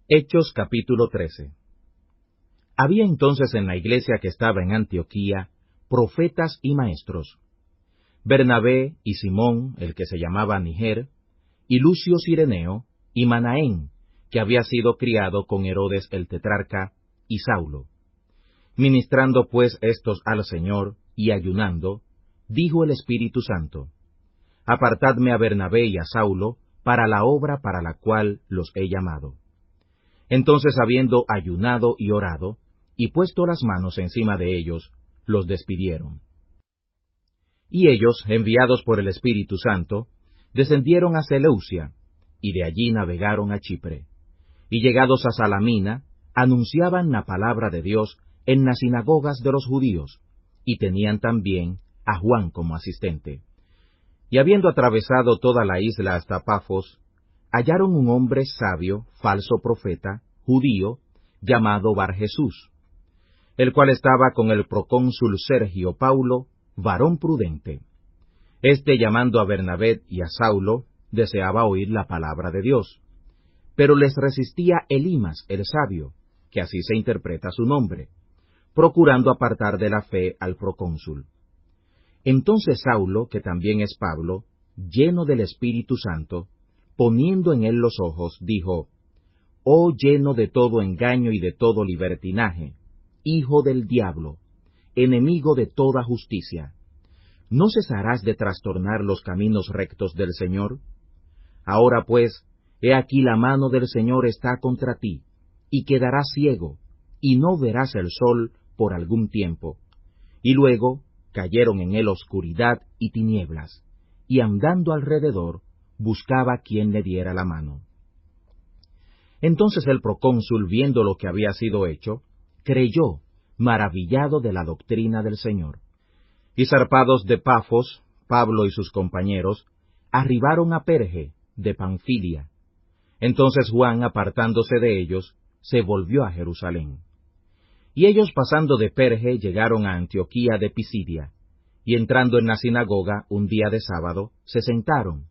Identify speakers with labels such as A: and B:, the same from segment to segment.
A: Hechos capítulo 13. Había entonces en la iglesia que estaba en Antioquía profetas y maestros: Bernabé y Simón, el que se llamaba Niger, y Lucio Cireneo, y Manaén, que había sido criado con Herodes el tetrarca, y Saulo. Ministrando pues estos al Señor, y ayunando, dijo el Espíritu Santo: Apartadme a Bernabé y a Saulo para la obra para la cual los he llamado. Entonces, habiendo ayunado y orado, y puesto las manos encima de ellos, los despidieron. Y ellos, enviados por el Espíritu Santo, descendieron a Seleucia, y de allí navegaron a Chipre. Y llegados a Salamina, anunciaban la palabra de Dios en las sinagogas de los judíos, y tenían también a Juan como asistente. Y habiendo atravesado toda la isla hasta Pafos, hallaron un hombre sabio, falso profeta, judío, llamado Barjesús, el cual estaba con el procónsul Sergio Paulo, varón prudente. Este, llamando a Bernabé y a Saulo, deseaba oír la palabra de Dios, pero les resistía Elimas el sabio, que así se interpreta su nombre, procurando apartar de la fe al procónsul. Entonces Saulo, que también es Pablo, lleno del Espíritu Santo, poniendo en él los ojos, dijo: Oh lleno de todo engaño y de todo libertinaje, hijo del diablo, enemigo de toda justicia, ¿no cesarás de trastornar los caminos rectos del Señor? Ahora pues, he aquí la mano del Señor está contra ti, y quedarás ciego, y no verás el sol por algún tiempo. Y luego cayeron en él oscuridad y tinieblas, y andando alrededor, buscaba quien le diera la mano. Entonces el procónsul, viendo lo que había sido hecho, creyó, maravillado de la doctrina del Señor. Y zarpados de Pafos, Pablo y sus compañeros arribaron a Perge, de Panfilia. Entonces Juan, apartándose de ellos, se volvió a Jerusalén. Y ellos, pasando de Perge, llegaron a Antioquía de Pisidia, y entrando en la sinagoga un día de sábado, se sentaron.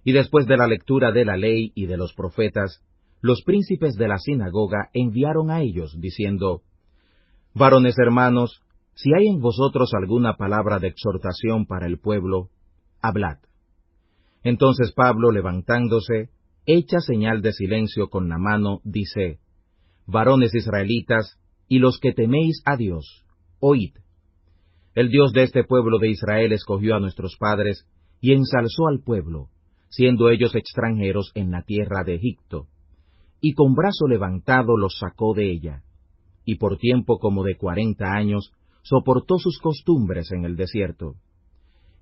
A: Y después de la lectura de la ley y de los profetas, los príncipes de la sinagoga enviaron a ellos, diciendo: Varones hermanos, si hay en vosotros alguna palabra de exhortación para el pueblo, hablad. Entonces Pablo, levantándose, hecha señal de silencio con la mano, dice: Varones israelitas, y los que teméis a Dios, oíd. El Dios de este pueblo de Israel escogió a nuestros padres, y ensalzó al pueblo, siendo ellos extranjeros en la tierra de Egipto, y con brazo levantado los sacó de ella, y por tiempo como de 40 años soportó sus costumbres en el desierto.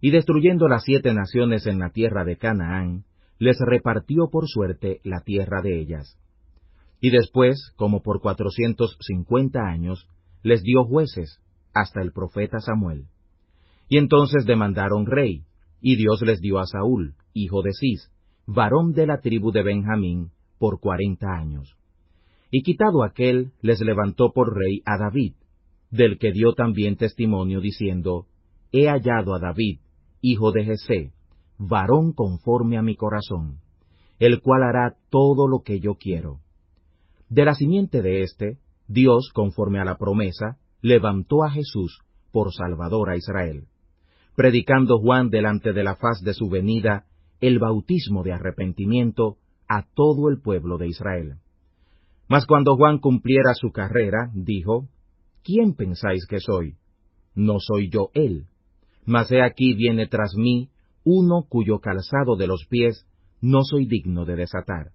A: Y destruyendo las 7 naciones en la tierra de Canaán, les repartió por suerte la tierra de ellas. Y después, como por 450 años, les dio jueces, hasta el profeta Samuel. Y entonces demandaron rey, y Dios les dio a Saúl, hijo de Cis, varón de la tribu de Benjamín, por 40 años. Y quitado aquel, les levantó por rey a David, del que dio también testimonio, diciendo: He hallado a David, hijo de Jesé, varón conforme a mi corazón, el cual hará todo lo que yo quiero. De la simiente de éste, Dios, conforme a la promesa, levantó a Jesús por Salvador a Israel, predicando Juan delante de la faz de su venida el bautismo de arrepentimiento a todo el pueblo de Israel. Mas cuando Juan cumpliera su carrera, dijo: ¿Quién pensáis que soy? No soy yo él, mas he aquí viene tras mí uno cuyo calzado de los pies no soy digno de desatar.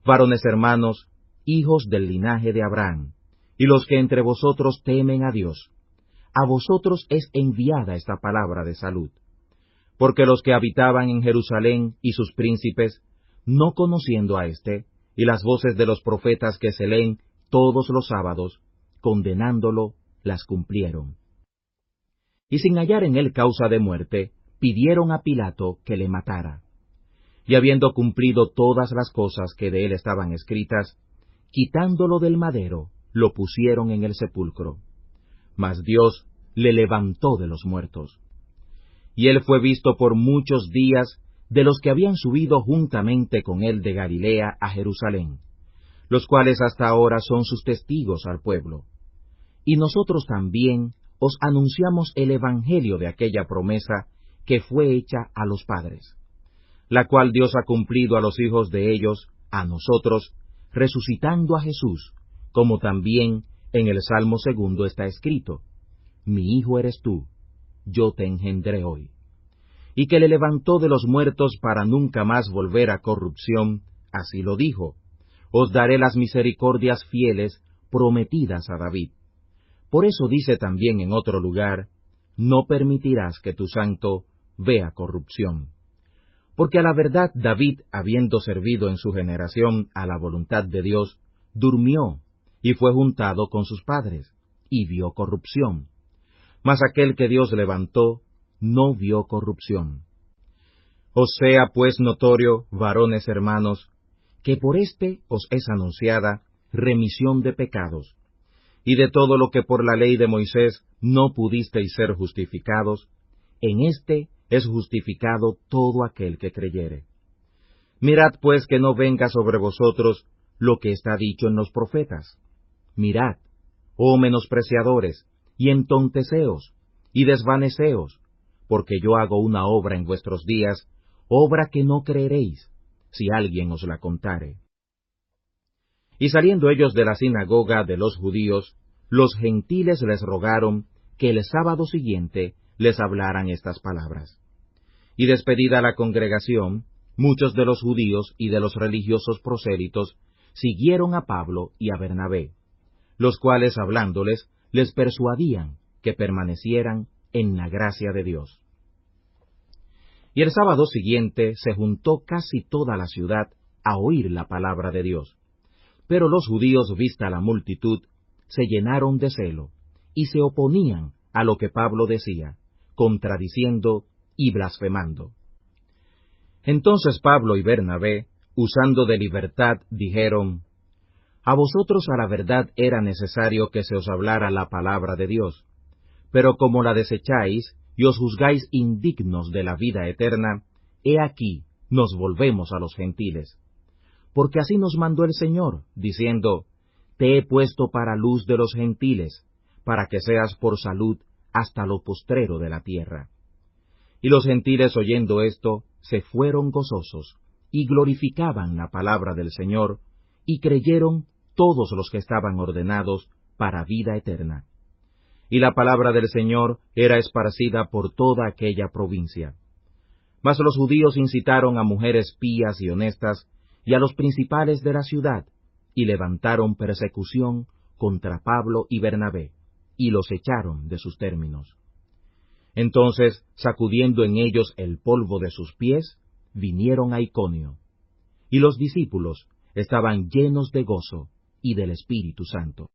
A: Varones hermanos, hijos del linaje de Abraham, y los que entre vosotros temen a Dios, a vosotros es enviada esta palabra de salud. Porque los que habitaban en Jerusalén y sus príncipes, no conociendo a éste, y las voces de los profetas que se leen todos los sábados, condenándolo, las cumplieron. Y sin hallar en él causa de muerte, pidieron a Pilato que le matara. Y habiendo cumplido todas las cosas que de él estaban escritas, quitándolo del madero, lo pusieron en el sepulcro. Mas Dios le levantó de los muertos. Y él fue visto por muchos días de los que habían subido juntamente con él de Galilea a Jerusalén, los cuales hasta ahora son sus testigos al pueblo. Y nosotros también os anunciamos el evangelio de aquella promesa que fue hecha a los padres, la cual Dios ha cumplido a los hijos de ellos, a nosotros, resucitando a Jesús, como también en el Salmo 2 está escrito: Mi hijo eres tú, yo te engendré hoy. Y que le levantó de los muertos para nunca más volver a corrupción, así lo dijo: Os daré las misericordias fieles prometidas a David. Por eso dice también en otro lugar: No permitirás que tu santo vea corrupción. Porque a la verdad David, habiendo servido en su generación a la voluntad de Dios, durmió y fue juntado con sus padres, y vio corrupción. Mas aquel que Dios levantó, no vio corrupción. Os sea pues notorio, varones hermanos, que por éste os es anunciada remisión de pecados, y de todo lo que por la ley de Moisés no pudisteis ser justificados, en éste es justificado todo aquel que creyere. Mirad pues que no venga sobre vosotros lo que está dicho en los profetas. Mirad, oh menospreciadores, y entonteceos, y desvaneceos, porque yo hago una obra en vuestros días, obra que no creeréis, si alguien os la contare. Y saliendo ellos de la sinagoga de los judíos, los gentiles les rogaron que el sábado siguiente les hablaran estas palabras. Y despedida la congregación, muchos de los judíos y de los religiosos prosélitos siguieron a Pablo y a Bernabé, los cuales hablándoles les persuadían que permanecieran en la gracia de Dios. Y el sábado siguiente se juntó casi toda la ciudad a oír la palabra de Dios. Pero los judíos, vista la multitud, se llenaron de celo, y se oponían a lo que Pablo decía, contradiciendo y blasfemando. Entonces Pablo y Bernabé, usando de libertad, dijeron: A vosotros a la verdad era necesario que se os hablara la palabra de Dios, pero como la desecháis y os juzgáis indignos de la vida eterna, he aquí nos volvemos a los gentiles. Porque así nos mandó el Señor, diciendo: Te he puesto para luz de los gentiles, para que seas por salud hasta lo postrero de la tierra. Y los gentiles, oyendo esto, se fueron gozosos, y glorificaban la palabra del Señor, y creyeron todos los que estaban ordenados para vida eterna. Y la palabra del Señor era esparcida por toda aquella provincia. Mas los judíos incitaron a mujeres pías y honestas, y a los principales de la ciudad, y levantaron persecución contra Pablo y Bernabé, y los echaron de sus términos. Entonces, sacudiendo en ellos el polvo de sus pies, vinieron a Iconio. Y los discípulos estaban llenos de gozo y del Espíritu Santo.